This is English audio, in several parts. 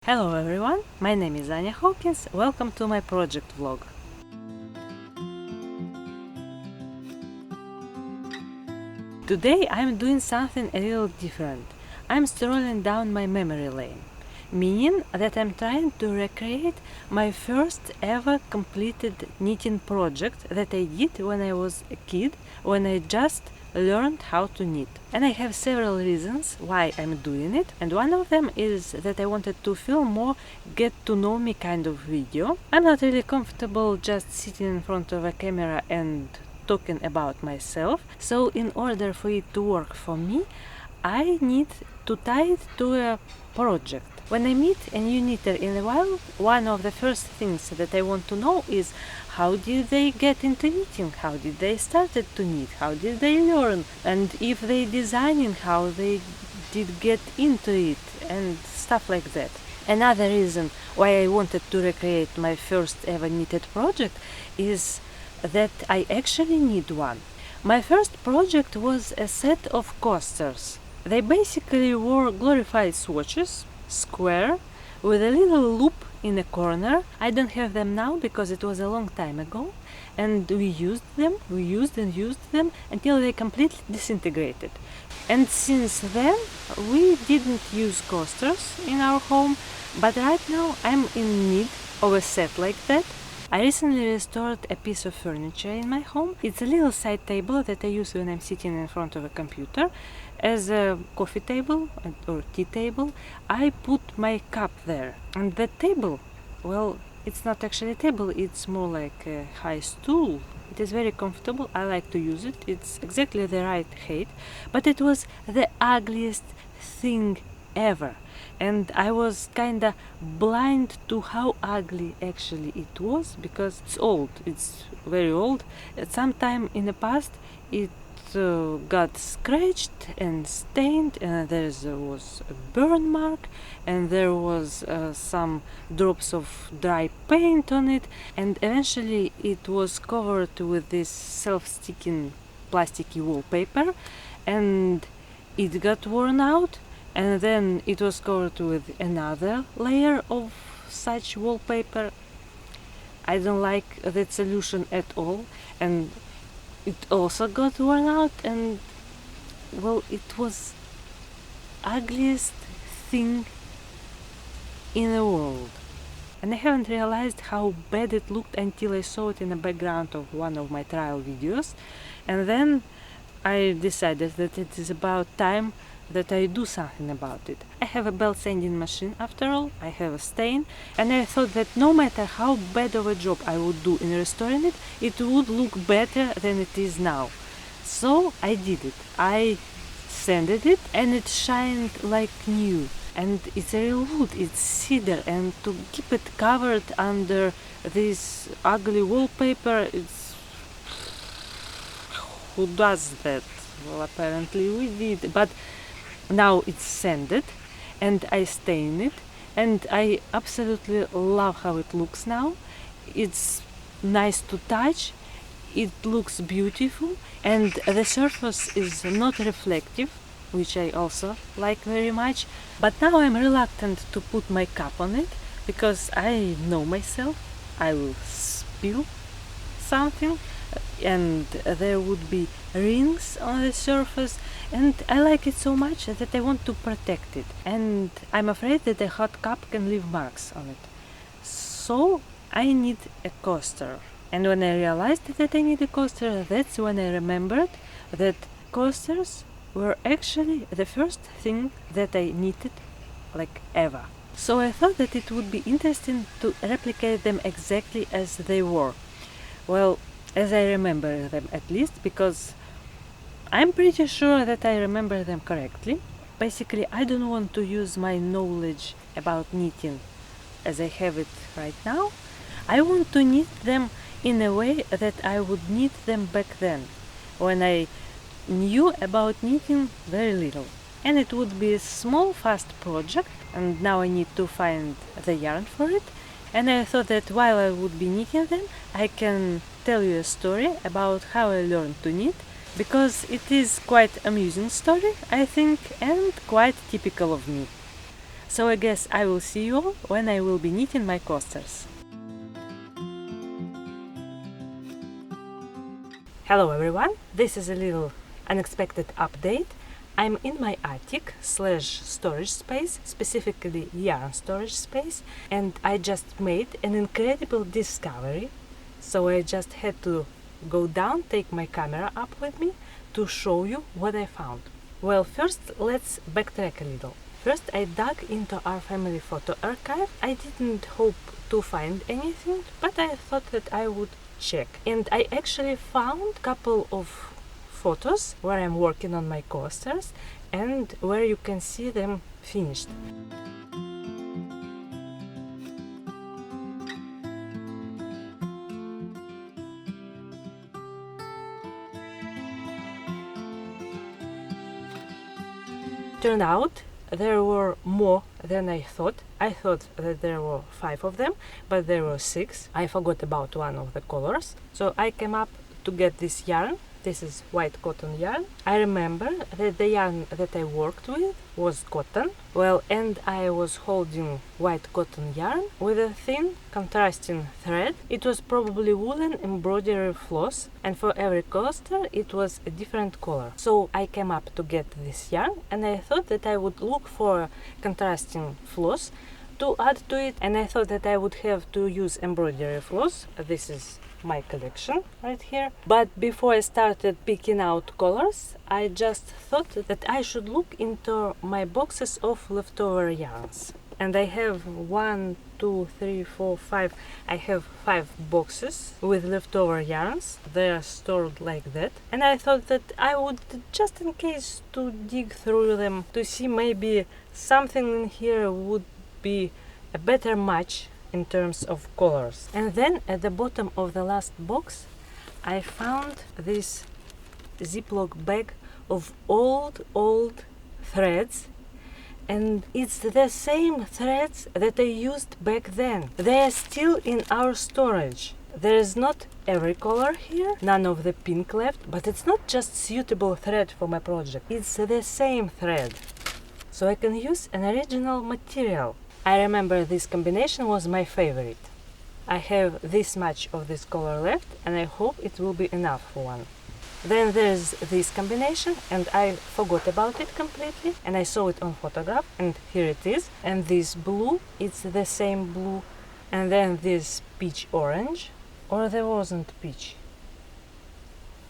Hello everyone, my name is Anya Hawkins, welcome to my project vlog. Today I'm doing something a little different. I'm strolling down my memory lane, meaning that I'm trying to recreate my first ever completed knitting project that I did when I was a kid, when I just learned how to knit. And I have several reasons why I'm doing it, and one of them is that I wanted to film more get to know me kind of video. I'm not really comfortable just sitting in front of a camera and talking about myself, so in order for it to work for me, I need to tie it to a project. When I meet a new knitter in a while, one of the first things that I want to know is how did they get into knitting, how did they started to knit, how did they learn, and if they designing, how they did get into it, and stuff like that. Another reason why I wanted to recreate my first ever knitted project is that I actually need one. My first project was a set of coasters. They basically were glorified swatches, square, with a little loop in a corner. I don't have them now because it was a long time ago, and we used and used them until they completely disintegrated. And since then we didn't use coasters in our home, but right now I'm in need of a set like that. I recently restored a piece of furniture in my home. It's a little side table that I use when I'm sitting in front of a computer as a coffee table or tea table. I put my cup there, and that table, well, it's not actually a table, it's more like a high stool. It is very comfortable, I like to use it, it's exactly the right height, but it was the ugliest thing ever. And I was kinda blind to how ugly actually it was, because it's old, it's very old. At some time in the past it got scratched and stained, and there was a burn mark, and there was some drops of dry paint on it, and eventually it was covered with this self-sticking plasticky wallpaper, and it got worn out, and then it was covered with another layer of such wallpaper. I don't like that solution at all, and it also got worn out, and well, it was ugliest thing in the world. And I haven't realized how bad it looked until I saw it in the background of one of my trial videos, and then I decided that it is about time that I do something about it. I have a belt sanding machine after all, I have a stain, and I thought that no matter how bad of a job I would do in restoring it, it would look better than it is now. So I did it. I sanded it, and it shined like new. And it's a real wood, it's cedar, and to keep it covered under this ugly wallpaper, it's... who does that? Well, apparently we did, but now it's sanded, and I stain it, and I absolutely love how it looks now. It's nice to touch, it looks beautiful, and the surface is not reflective, which I also like very much. But now I'm reluctant to put my cup on it, because I know myself, I will spill something, and there would be rings on the surface, and I like it so much that I want to protect it, and I'm afraid that a hot cup can leave marks on it. So I need a coaster, and when I realized that I need a coaster, that's when I remembered that coasters were actually the first thing that I knitted like ever. So I thought that it would be interesting to replicate them exactly as they were. Well, as I remember them at least, because I'm pretty sure that I remember them correctly. Basically, I don't want to use my knowledge about knitting as I have it right now. I want to knit them in a way that I would knit them back then, when I knew about knitting very little. And it would be a small, fast project, and now I need to find the yarn for it. And I thought that while I would be knitting them, I can tell you a story about how I learned to knit, because it is quite amusing story, I think, and quite typical of me. So I guess I will see you all when I will be knitting my coasters. Hello everyone, this is a little unexpected update. I'm in my attic / storage space, specifically yarn storage space, and I just made an incredible discovery. So I just had to go down, take my camera up with me to show you what I found. Well, first let's backtrack a little. First I dug into our family photo archive. I didn't hope to find anything, but I thought that I would check. And I actually found a couple of photos where I'm working on my coasters and where you can see them finished. Turned out there were more than I thought. I thought that there were 5 of them, but there were 6. I forgot about one of the colors. So I came up to get this yarn. This is white cotton yarn. I remember that the yarn that I worked with was cotton. Well, and I was holding white cotton yarn with a thin contrasting thread. It was probably woolen embroidery floss, and for every coaster it was a different color. So I came up to get this yarn, and I thought that I would look for contrasting floss to add to it, and I thought that I would have to use embroidery floss. This is my collection right here. But before I started picking out colors, I just thought that I should look into my boxes of leftover yarns. And I have 1, 2, 3, 4, 5. I have 5 boxes with leftover yarns. They are stored like that. And I thought that I would, just in case, to dig through them to see maybe something in here would be a better match in terms of colors. And then at the bottom of the last box I found this Ziploc bag of old threads, and it's the same threads that I used back then. They are still in our storage. There is not every color here, none of the pink left, but it's not just suitable thread for my project, it's the same thread. So I can use an original material. I remember this combination was my favorite. I have this much of this color left, and I hope it will be enough for one. Then there's this combination, and I forgot about it completely, and I saw it on photograph, and here it is. And this blue, it's the same blue. And then this peach orange, or there wasn't peach.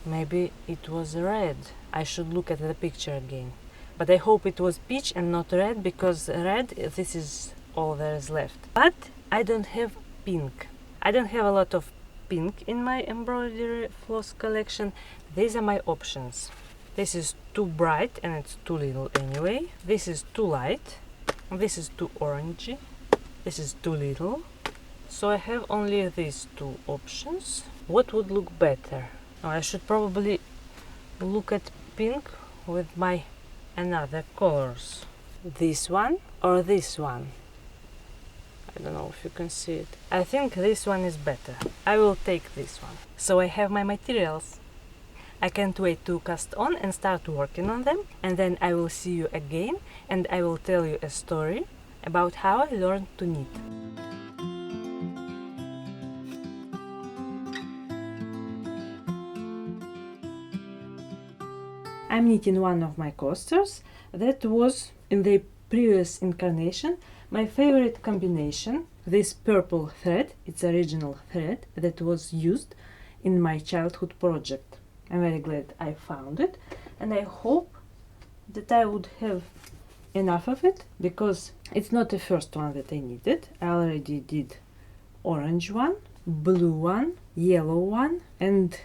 Maybe it was red. I should look at the picture again. But I hope it was peach and not red, because red, this is all there is left. But I don't have pink. I don't have a lot of pink in my embroidery floss collection. These are my options. This is too bright and it's too little anyway. This is too light. This is too orangey. This is too little. So I have only these 2 options. What would look better? Oh, I should probably look at pink with my another colors. This one or this one? I don't know if you can see it. I think this one is better. I will take this one. So I have my materials. I can't wait to cast on and start working on them, and then I will see you again and I will tell you a story about how I learned to knit. I'm knitting one of my coasters that was in the previous incarnation my favorite combination. This purple thread, it's original thread that was used in my childhood project. I'm very glad I found it, and I hope that I would have enough of it, because it's not the first one that I knitted. I already did orange one, blue one, yellow one, and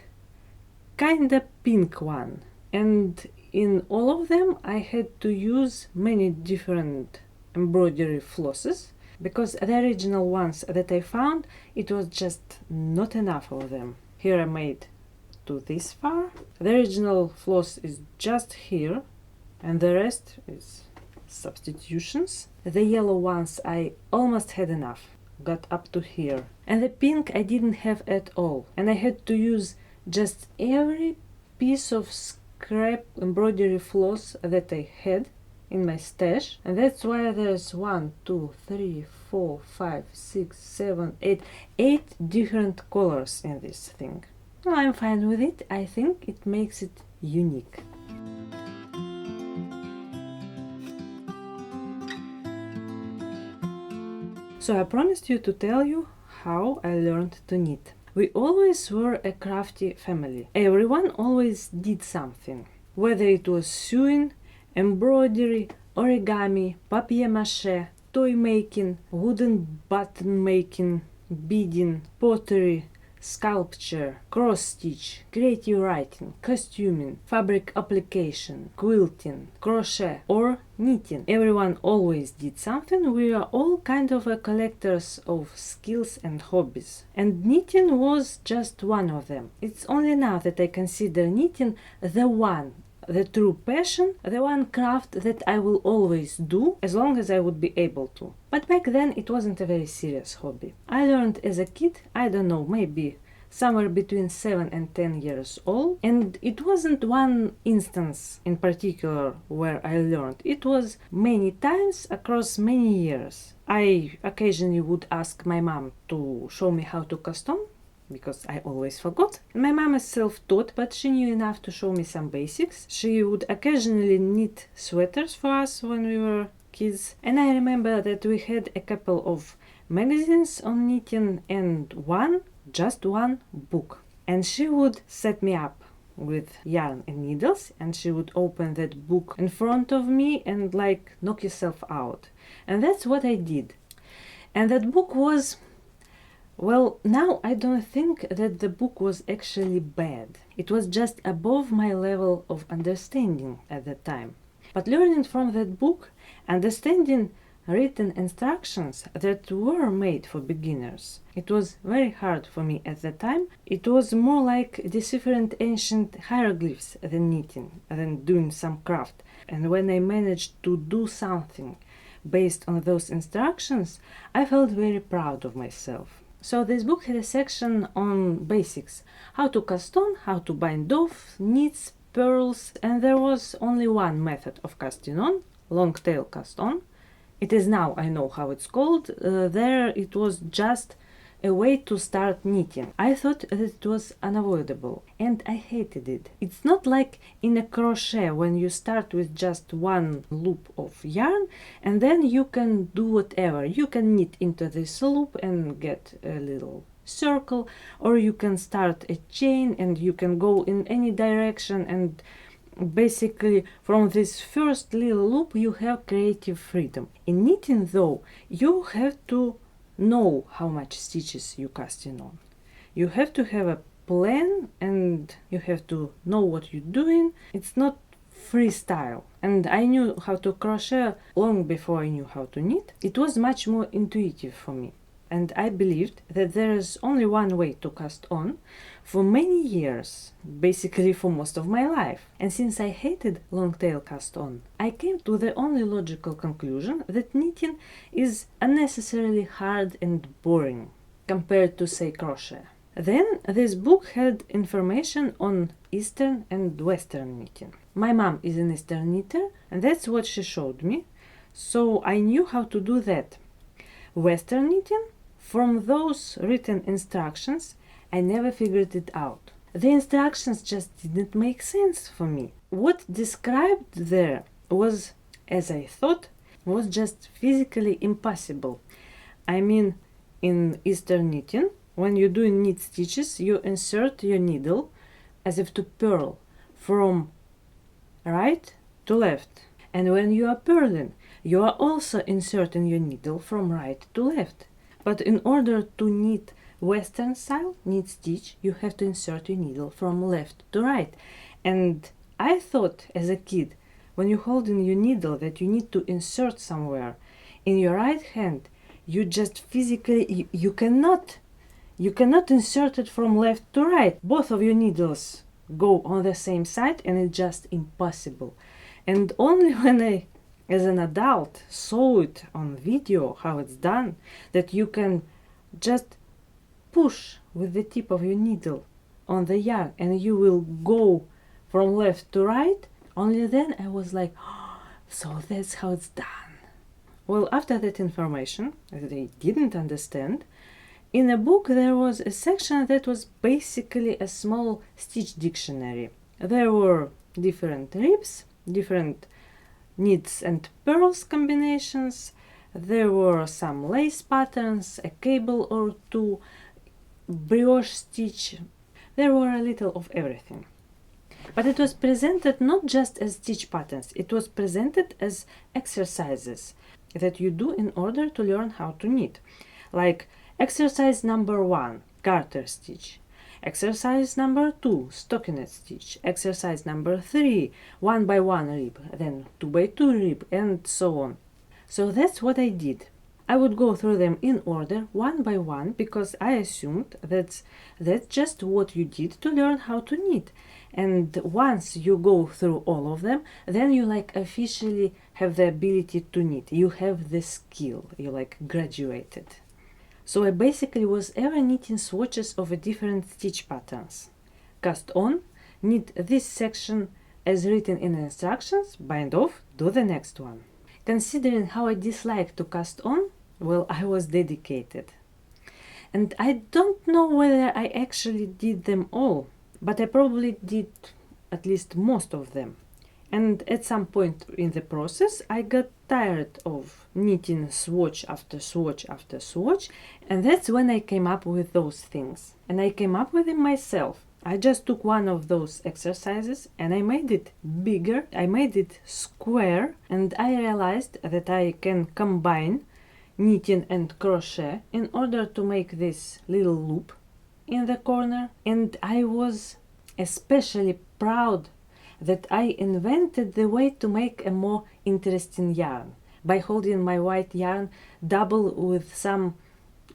kinda pink one. And in all of them I had to use many different embroidery flosses, because the original ones that I found, it was just not enough of them. Here I made to this far. The original floss is just here, and the rest is substitutions. The yellow ones I almost had enough, got up to here. And the pink I didn't have at all, and I had to use just every piece of scrap embroidery floss that I had in my stash, and that's why there's 1, 2, 3, 4, 5, 6, 7, 8 different colors in this thing. Well, I'm fine with it. I think it makes it unique. So I promised you to tell you how I learned to knit. We always were a crafty family. Everyone always did something, whether it was sewing, embroidery, origami, papier-mâché, toy making, wooden button making, beading, pottery, sculpture, cross-stitch, creative writing, costuming, fabric application, quilting, crochet, or knitting. Everyone always did something. We are all kind of a collectors of skills and hobbies. And knitting was just one of them. It's only now that I consider knitting the true passion, the one craft that I will always do as long as I would be able to. But back then it wasn't a very serious hobby. I learned as a kid, I don't know, maybe somewhere between 7 and 10 years old, and it wasn't one instance in particular where I learned. It was many times across many years. I occasionally would ask my mom to show me how to cast on, because I always forgot. My mom is self-taught, but she knew enough to show me some basics. She would occasionally knit sweaters for us when we were kids, and I remember that we had a couple of magazines on knitting and just one book. And she would set me up with yarn and needles, and she would open that book in front of me and knock yourself out. And that's what I did. And that book was, well, now I don't think that the book was actually bad. It was just above my level of understanding at that time. But learning from that book, understanding written instructions that were made for beginners, it was very hard for me at that time. It was more like deciphering ancient hieroglyphs than knitting, than doing some craft. And when I managed to do something based on those instructions, I felt very proud of myself. So this book had a section on basics, how to cast on, how to bind off, knits, purls, and there was only one method of casting on, long tail cast on. It is now I know how it's called. There it was just a way to start knitting. I thought that it was unavoidable, and I hated it. It's not like in a crochet when you start with just one loop of yarn and then you can do whatever. You can knit into this loop and get a little circle, or you can start a chain and you can go in any direction, and basically from this first little loop you have creative freedom. In knitting though, you have to know how much stitches you casting on. You have to have a plan and you have to know what you're doing. It's not freestyle. And I knew how to crochet long before I knew how to knit. It was much more intuitive for me. And I believed that there is only one way to cast on for many years, basically for most of my life. And since I hated long tail cast on, I came to the only logical conclusion that knitting is unnecessarily hard and boring compared to, say, crochet. Then this book had information on Eastern and Western knitting. My mom is an Eastern knitter, and that's what she showed me, so I knew how to do that. Western knitting, from those written instructions, I never figured it out. The instructions just didn't make sense for me. What described there was, as I thought, was just physically impossible. I mean, in Eastern knitting, when you're doing knit stitches, you insert your needle as if to purl from right to left. And when you are purling, you are also inserting your needle from right to left. But in order to knit Western style knit stitch, you have to insert your needle from left to right. And I thought as a kid, when you're holding your needle, that you need to insert somewhere. In your right hand, you just physically, you cannot insert it from left to right. Both of your needles go on the same side, and it's just impossible. And only when I, as an adult, saw it on video how it's done, that you can just push with the tip of your needle on the yarn and you will go from left to right, only then I was like, oh, So that's how it's done. Well, after that information that I didn't understand, in a book there was a section that was basically a small stitch dictionary. There were different ribs, different knits and purls combinations, there were some lace patterns, a cable or two, brioche stitch, there were a little of everything. But it was presented not just as stitch patterns, it was presented as exercises that you do in order to learn how to knit. Like exercise number 1, garter stitch. Exercise number 2, stockinette stitch. Exercise number 3, 1 by 1 rib, then 2 by 2 rib, and so on. So that's what I did. I would go through them in order, one by one, because I assumed that's just what you did to learn how to knit. And once you go through all of them, then you officially have the ability to knit. You have the skill. You graduated. So I basically was ever knitting swatches of different stitch patterns. Cast on, knit this section as written in the instructions, bind off, do the next one. Considering how I dislike to cast on, well, I was dedicated. And I don't know whether I actually did them all, but I probably did at least most of them. And at some point in the process, I got tired of knitting swatch after swatch after swatch, and that's when I came up with those things. And I came up with them myself. I just took one of those exercises and I made it bigger, I made it square, and I realized that I can combine knitting and crochet in order to make this little loop in the corner. And I was especially proud that I invented the way to make a more interesting yarn by holding my white yarn double with some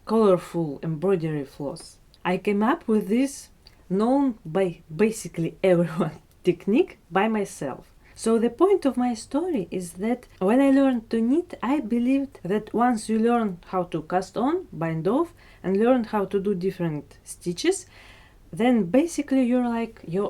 colorful embroidery floss. I came up with this known by basically everyone technique by myself. So the point of my story is that when I learned to knit, I believed that once you learn how to cast on, bind off, and learn how to do different stitches, then basically you're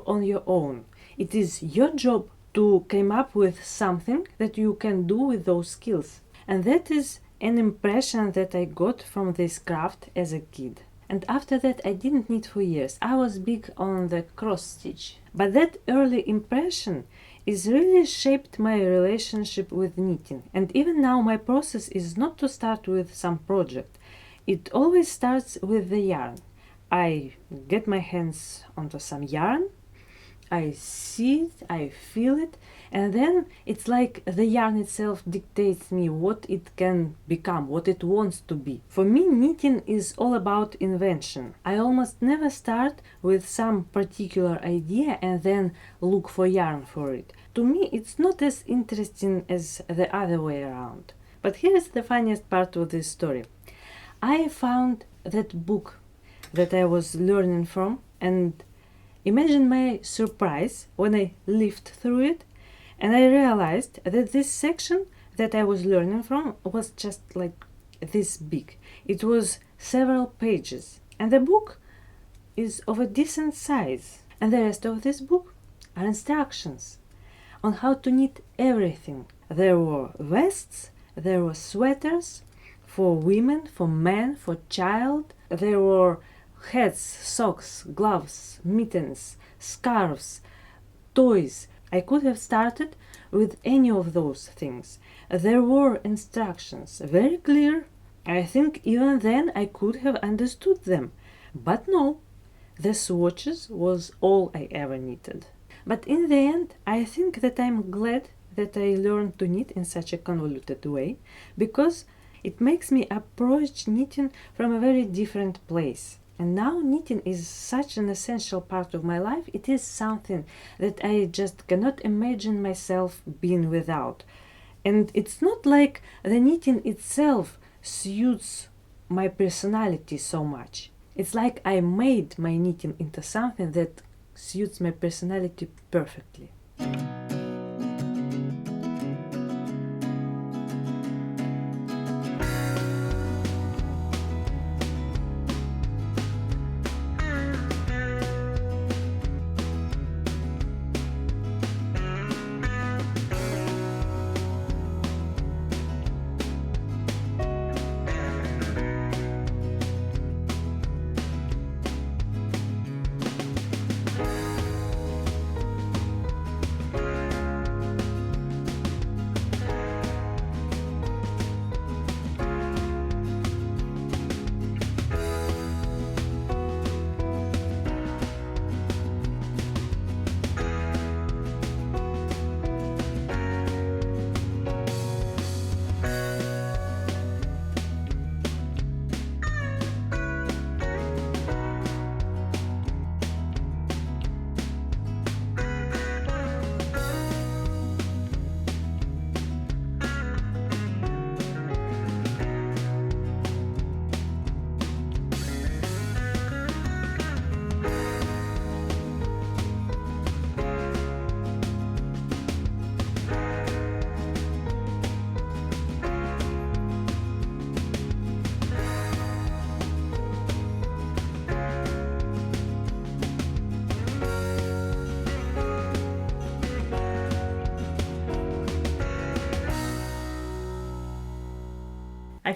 on your own. It is your job to come up with something that you can do with those skills. And that is an impression that I got from this craft as a kid. And after that I didn't knit for years. I was big on the cross stitch. But that early impression is really shaped my relationship with knitting. And even now my process is not to start with some project. It always starts with the yarn. I get my hands onto some yarn, I see it, I feel it, and then it's like the yarn itself dictates me what it can become, what it wants to be. For me, knitting is all about invention. I almost never start with some particular idea and then look for yarn for it. To me, it's not as interesting as the other way around. But here's the funniest part of this story. I found that book that I was learning from, and imagine my surprise when I leafed through it and I realized that this section that I was learning from was just like this big. It was several pages, and the book is of a decent size. And the rest of this book are instructions on how to knit everything. There were vests, there were sweaters for women, for men, for child. There were hats, socks, gloves, mittens, scarves, toys. I could have started with any of those things. There were instructions, very clear. I think even then I could have understood them. But no, the swatches was all I ever knitted. But in the end, I think that I'm glad that I learned to knit in such a convoluted way, because it makes me approach knitting from a very different place. And now knitting is such an essential part of my life. It is something that I just cannot imagine myself being without. And it's not like the knitting itself suits my personality so much. It's like I made my knitting into something that suits my personality perfectly.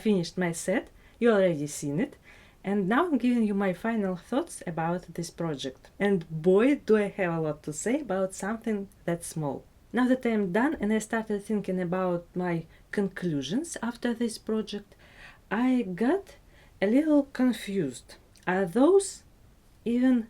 finished my set, you already seen it, and now I'm giving you my final thoughts about this project. And boy, do I have a lot to say about something that small. Now that I'm done and I started thinking about my conclusions after this project, I got a little confused. Are those even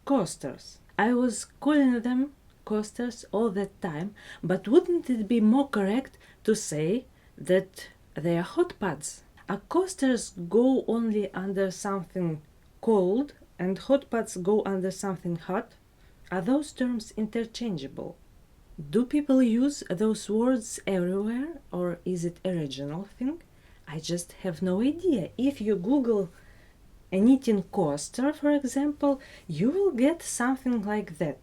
coasters? I was calling them coasters all that time, but wouldn't it be more correct to say that they are hot pads? Are coasters go only under something cold and hot pads go under something hot? Are those terms interchangeable? Do people use those words everywhere, or is it a regional thing? I just have no idea. If you Google a knitting coaster, for example, you will get something like that.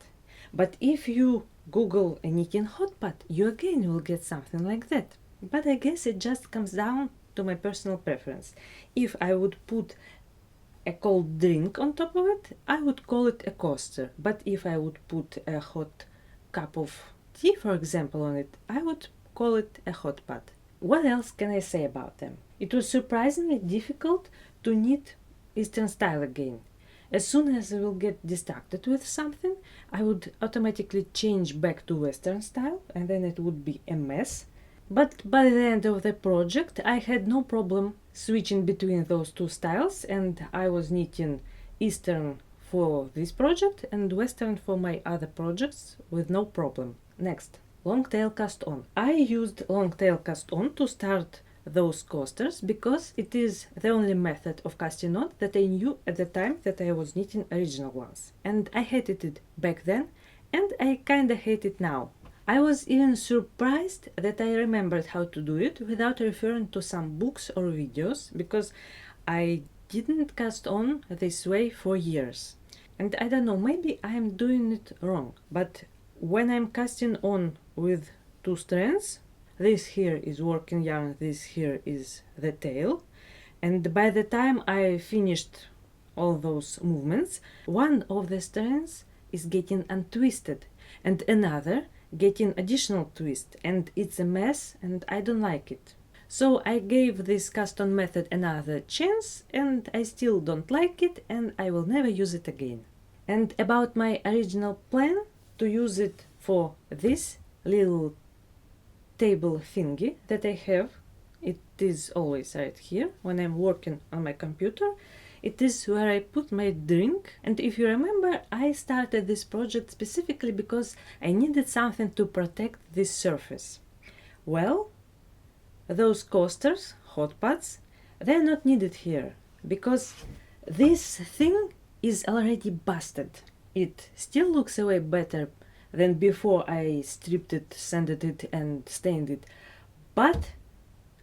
But if you Google a knitting hot pad, you again will get something like that. But I guess it just comes down to my personal preference. If I would put a cold drink on top of it, I would call it a coaster. But if I would put a hot cup of tea, for example, on it, I would call it a hot pad. What else can I say about them? It was surprisingly difficult to knit Eastern style again. As soon as I will get distracted with something, I would automatically change back to Western style, and then it would be a mess. But by the end of the project, I had no problem switching between those two styles, and I was knitting Eastern for this project and Western for my other projects with no problem. Next, long tail cast on. I used long tail cast on to start those coasters because it is the only method of casting on that I knew at the time that I was knitting original ones. And I hated it back then, and I kinda hate it now. I was even surprised that I remembered how to do it without referring to some books or videos, because I didn't cast on this way for years. And I don't know, maybe I'm doing it wrong, but when I'm casting on with two strands, this here is working yarn, this here is the tail, and by the time I finished all those movements, one of the strands is getting untwisted and another getting additional twist, and it's a mess and I don't like it. So I gave this cast on method another chance, and I still don't like it, and I will never use it again. And about my original plan to use it for this little table thingy that I have, it is always right here when I'm working on my computer. It is where I put my drink, and if you remember, I started this project specifically because I needed something to protect this surface. Well, those coasters, hot pads, they're not needed here because this thing is already busted. It still looks way better than before I stripped it, sanded it and stained it, but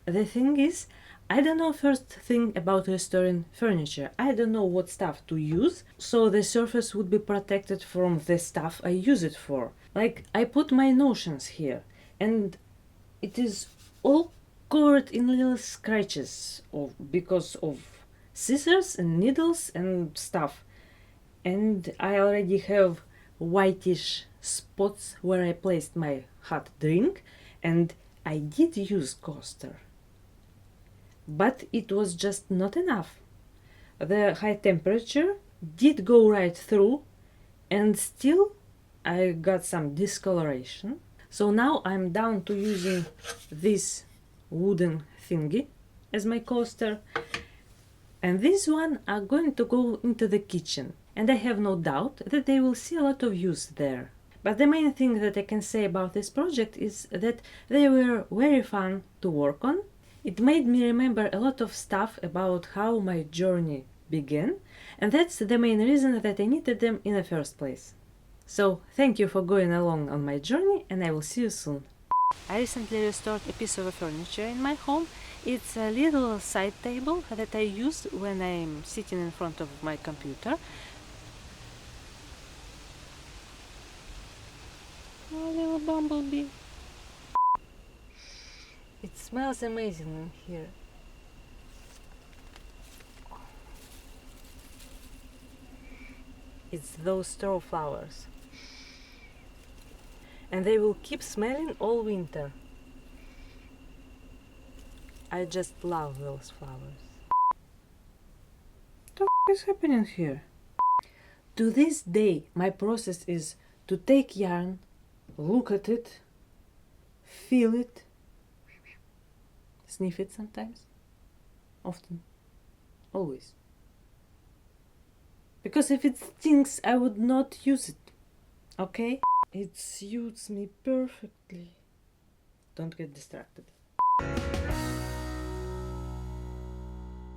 the thing is, I don't know first thing about restoring furniture. I don't know what stuff to use, so the surface would be protected from the stuff I use it for. Like, I put my notions here, and it is all covered in little scratches because of scissors and needles and stuff. And I already have whitish spots where I placed my hot drink, and I did use coaster. But it was just not enough. The high temperature did go right through, and still I got some discoloration. So now I'm down to using this wooden thingy as my coaster, and this one are going to go into the kitchen, and I have no doubt that they will see a lot of use there. But the main thing that I can say about this project is that they were very fun to work on. It made me remember a lot of stuff about how my journey began, and that's the main reason that I needed them in the first place. So, thank you for going along on my journey, and I will see you soon. I recently restored a piece of furniture in my home. It's a little side table that I use when I'm sitting in front of my computer. Oh, little bumblebee. It smells amazing in here. It's those straw flowers. And they will keep smelling all winter. I just love those flowers. What the f is happening here? To this day, my process is to take yarn, look at it, feel it, sniff it sometimes, often, always. Because if it stinks, I would not use it, okay? It suits me perfectly. Don't get distracted.